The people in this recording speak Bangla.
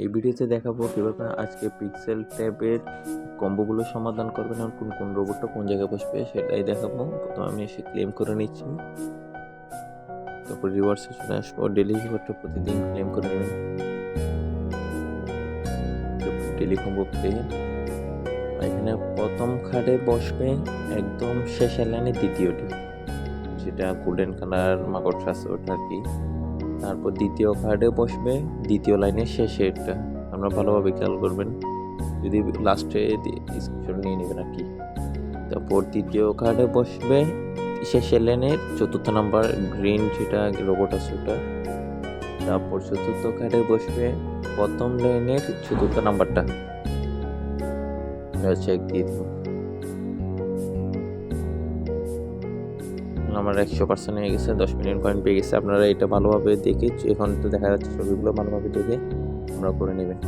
এই ভিডিওতে দেখাবো কিভাবে আজকে পিক্সেল ট্যাবের কম্বোগুলো সমাধান করবেন আর কোন কোন রোবটটা কোন জায়গায় বসবে সেটাই দেখাবো। প্রথমে আমি এসে ক্লেম করে নিচ্ছি, তারপর রিওয়ার্ডসে চলে আসবো। ডেলি রিওয়ার্ডটা প্রতিদিন ক্লেম করে নেবেন। ডেলি কম্বো প্লেয়ার এখানে প্রথম খাটে বসবে একদম শেষের লাইনে দ্বিতীয়টি, যেটা গোল্ডেন কালার মাকড়সা ওটা আর কি। তারপর দ্বিতীয় কার্ডে বসবে দ্বিতীয় লাইনের শেষেরটা, আপনারা ভালোভাবে খেয়াল করবেন, যদি লাস্টে স্ক্রিনশট নিয়ে নেবেন আর কি। তারপর তৃতীয় কার্ডে বসবে শেষের লাইনের চতুর্থ নাম্বার গ্রিন যেটা রোবট আছে ওটা। তারপর চতুর্থ কার্ডে বসবে প্রথম লাইনের চতুর্থ নাম্বারটা, চেক দিয়ে দেব। আমার 100% হয়ে গেছে, 10 মিলিয়ন কয়েন পেয়ে গেছে। আপনারা এটা ভালোভাবে দেখে, এখন তো দেখা যাচ্ছে ছবিগুলো ভালোভাবে দেখে আমরা করে নেবেন।